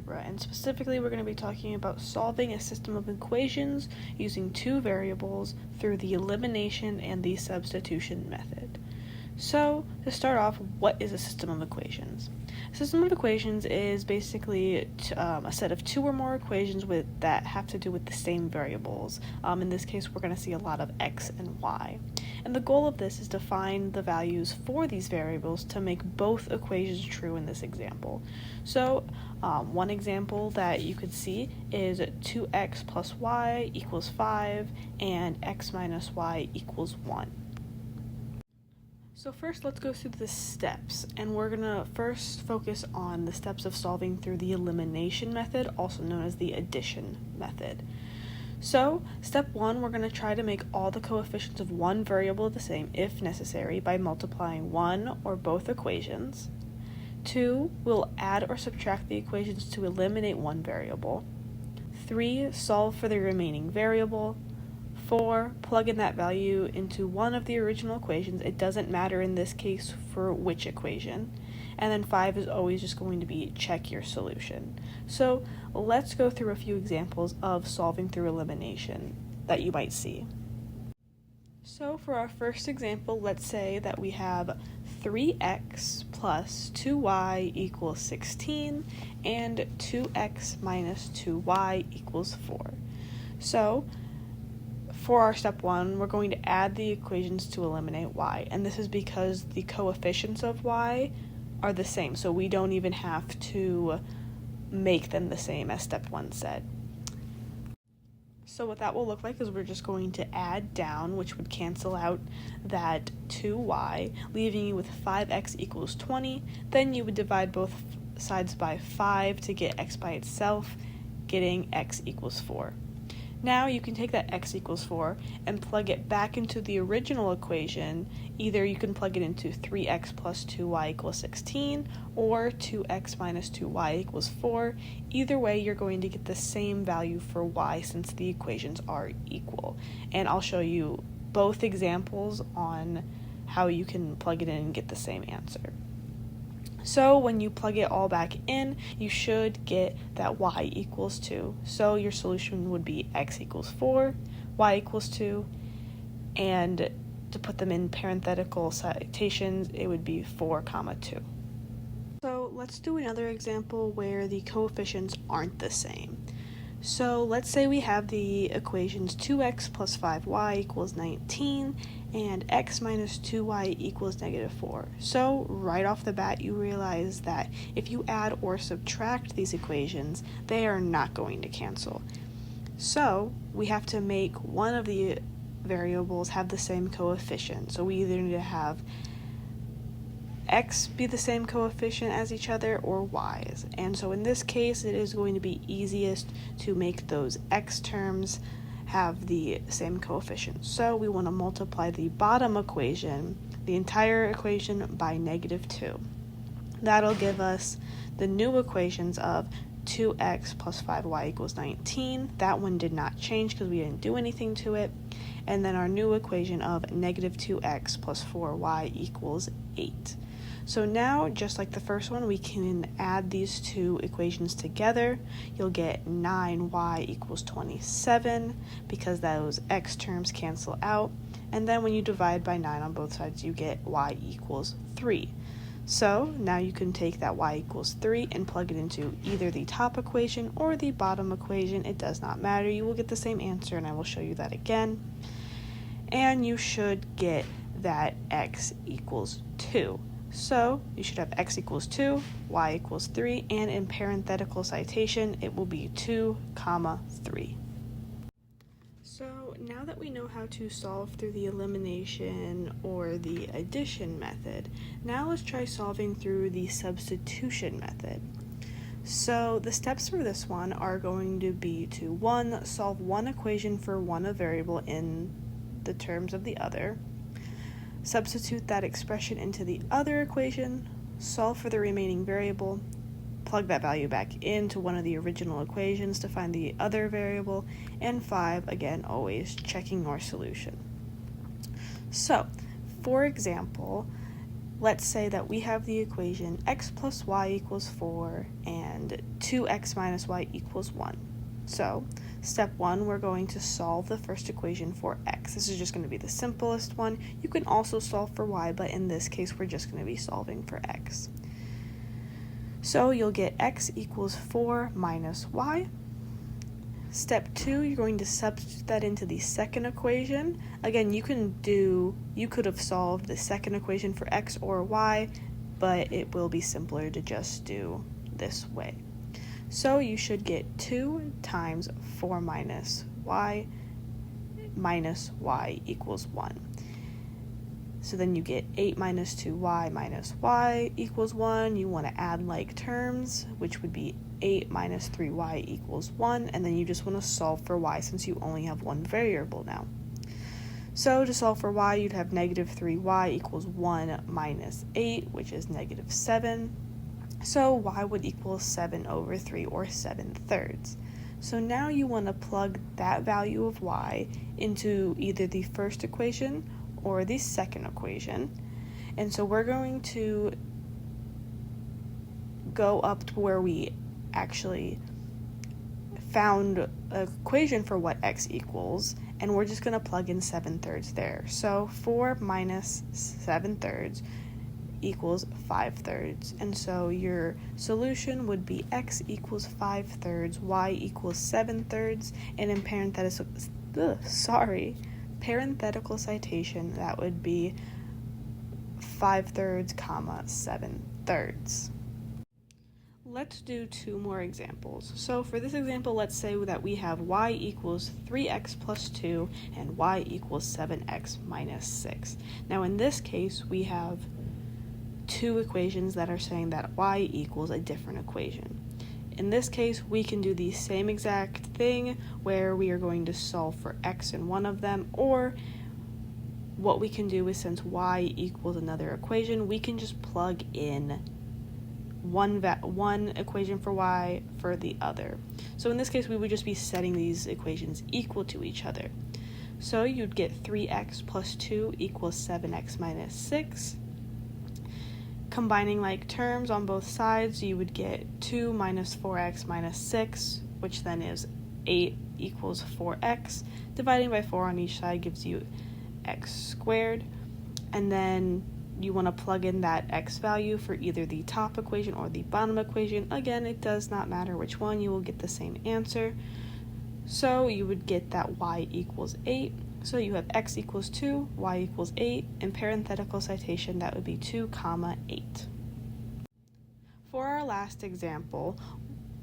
algebra, and specifically we're going to be talking about solving a system of equations using two variables through the elimination and the substitution method. So, to start off, what is a system of equations? A system of equations is basically a set of two or more equations that have to do with the same variables. In this case, we're going to see a lot of x and y. And the goal of this is to find the values for these variables to make both equations true in this example. So, one example that you could see is 2x plus y equals 5 and x minus y equals 1. So first, let's go through the steps, and we're going to first focus on the steps of solving through the elimination method, also known as the addition method. So, step 1, we're going to try to make all the coefficients of one variable the same, if necessary, by multiplying one or both equations. 2, we'll add or subtract the equations to eliminate one variable. 3, solve for the remaining variable. 4, plug in that value into one of the original equations. It doesn't matter in this case for which equation. And then 5 is always just going to be check your solution. So let's go through a few examples of solving through elimination that you might see. So for our first example, let's say that we have 3x plus 2y equals 16 and 2x minus 2y equals 4. So for our step 1, we're going to add the equations to eliminate y, and this is because the coefficients of y are the same, so we don't even have to make them the same as step 1 said. So what that will look like is we're just going to add down, which would cancel out that 2y, leaving you with 5x equals 20. Then you would divide both sides by 5 to get x by itself, getting x equals 4. Now you can take that x equals 4 and plug it back into the original equation. Either you can plug it into 3x plus 2y equals 16 or 2x minus 2y equals 4. Either way, you're going to get the same value for y since the equations are equal. And I'll show you both examples on how you can plug it in and get the same answer. So when you plug it all back in, you should get that y equals 2. So your solution would be x equals 4, y equals 2, and to put them in parenthetical citations, it would be 4, 2. So let's do another example where the coefficients aren't the same. So let's say we have the equations 2x plus 5y equals 19 and x minus 2y equals negative 4. So right off the bat, you realize that if you add or subtract these equations, they are not going to cancel. So we have to make one of the variables have the same coefficient. So we either need to have x be the same coefficient as each other or y's. And so in this case, it is going to be easiest to make those x terms have the same coefficient. So we want to multiply the bottom equation, the entire equation, by negative 2. That'll give us the new equations of 2x plus 5y equals 19. That one did not change because we didn't do anything to it. And then our new equation of negative 2x plus 4y equals 8. So now, just like the first one, we can add these two equations together. You'll get 9y equals 27 because those x terms cancel out. And then when you divide by 9 on both sides, you get y equals 3. So now you can take that y equals 3 and plug it into either the top equation or the bottom equation. It does not matter. You will get the same answer, and I will show you that again. And you should get that x equals 2. So you should have x equals 2, y equals 3, and in parenthetical citation, it will be 2, 3. So now that we know how to solve through the elimination or the addition method, now let's try solving through the substitution method. So the steps for this one are going to be to 1, solve one equation for one variable in the terms of the other. Substitute that expression into the other equation, solve for the remaining variable, plug that value back into one of the original equations to find the other variable, and 5, again, always checking your solution. So, for example, let's say that we have the equation x plus y equals 4 and 2x minus y equals 1. So, step 1, we're going to solve the first equation for x. This is just going to be the simplest one. You can also solve for y, but in this case, we're just going to be solving for x. So, you'll get x equals 4 minus y. Step 2, you're going to substitute that into the second equation. Again, you could have solved the second equation for x or y, but it will be simpler to just do this way. So you should get 2 times 4 minus y equals 1. So then you get 8 minus 2y minus y equals 1. You want to add like terms, which would be 8 minus 3y equals 1, and then you just want to solve for y since you only have one variable now. So to solve for y, you'd have negative 3y equals 1 minus 8, which is negative 7. So y would equal 7 over 3, or 7/3. So now you want to plug that value of y into either the first equation or the second equation. And so we're going to go up to where we actually found an equation for what x equals, and we're just going to plug in 7/3 there. So 4 minus 7/3 equals 5/3, and so your solution would be x equals 5/3, y equals 7/3, and in parenthetical citation, that would be 5/3, 7/3. Let's do 2 more examples. So for this example, let's say that we have y equals 3x plus 2 and y equals 7x minus 6. Now in this case, we have 2 equations that are saying that y equals a different equation. In this case, we can do the same exact thing where we are going to solve for x in one of them, or what we can do is, since y equals another equation, we can just plug in one equation for y for the other. So in this case, we would just be setting these equations equal to each other. So you'd get 3x plus 2 equals 7x minus 6. Combining like terms on both sides, you would get 2 minus 4x minus 6, which then is 8 equals 4x. Dividing by 4 on each side gives you x squared. And then you want to plug in that x value for either the top equation or the bottom equation. Again, it does not matter which one, you will get the same answer. So you would get that y equals 8. So you have x equals 2, y equals 8. In parenthetical citation, that would be 2, 8. For our last example,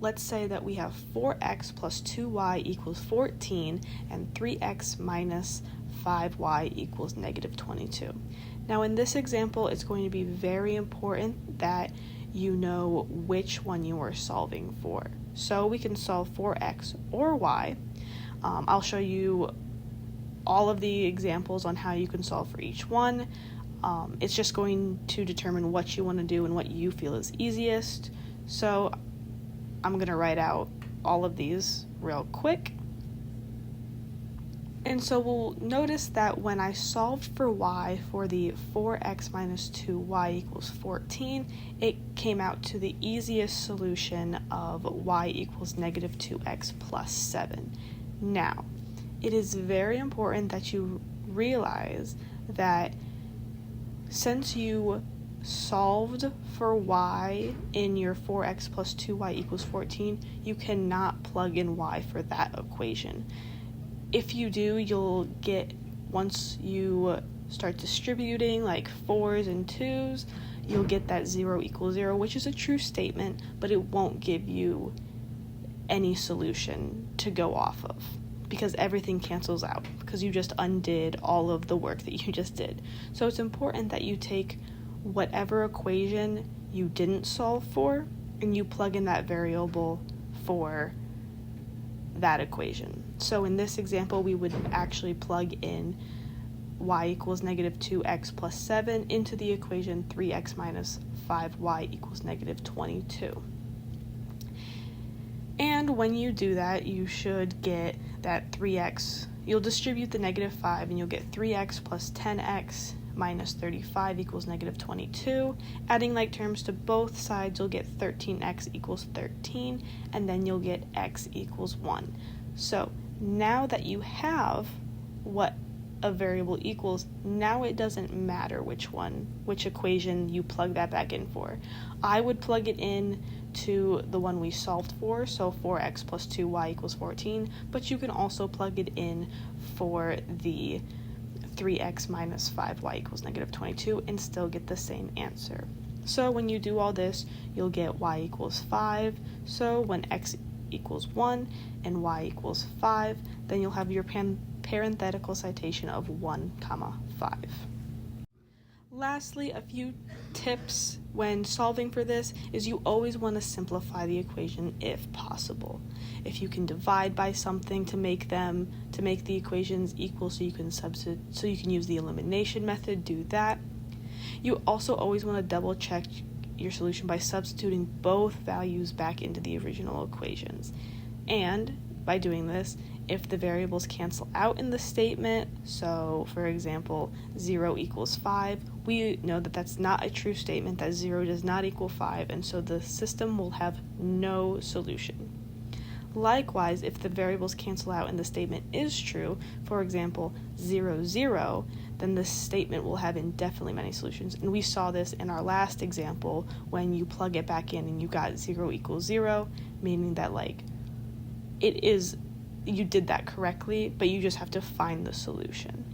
let's say that we have 4x plus 2y equals 14 and 3x minus 5y equals negative 22. Now in this example, it's going to be very important that you know which one you are solving for. So we can solve for x or y. I'll show you all of the examples on how you can solve for each one. It's just going to determine what you want to do and what you feel is easiest. So I'm going to write out all of these real quick. And so we'll notice that when I solved for y for the 4x minus 2y equals 14, it came out to the easiest solution of y equals negative 2x plus 7. Now, it is very important that you realize that since you solved for y in your 4x plus 2y equals 14, you cannot plug in y for that equation. If you do, you'll get, once you start distributing like 4s and 2s, you'll get that 0 equals 0, which is a true statement, but it won't give you any solution to go off of, because everything cancels out, because you just undid all of the work that you just did. So it's important that you take whatever equation you didn't solve for and you plug in that variable for that equation. So in this example, we would actually plug in y equals negative 2x plus 7 into the equation 3x minus 5y equals negative 22. And when you do that, you should get that 3x. You'll distribute the negative 5 and you'll get 3x plus 10x minus 35 equals negative 22. Adding like terms to both sides, you'll get 13x equals 13, and then you'll get x equals 1. So now that you have what a variable equals, now it doesn't matter which equation you plug that back in for. I would plug it in to the one we solved for, so 4x plus 2y equals 14, but you can also plug it in for the 3x minus 5y equals negative 22 and still get the same answer. So when you do all this, you'll get y equals 5, so when x equals 1 and y equals 5, then you'll have your parenthetical citation of 1, 5. Lastly, a few tips when solving for this is you always want to simplify the equation if possible. If you can divide by something to make the equations equal so you can use the elimination method, do that. You also always want to double check your solution by substituting both values back into the original equations. And by doing this, if the variables cancel out in the statement, so for example 0 equals 5, we know that that's not a true statement, that 0 does not equal 5, and so the system will have no solution. Likewise, if the variables cancel out and the statement is true, for example 0, 0, then the statement will have indefinitely many solutions. And we saw this in our last example when you plug it back in and you got 0 equals 0, meaning that you did that correctly, but you just have to find the solution.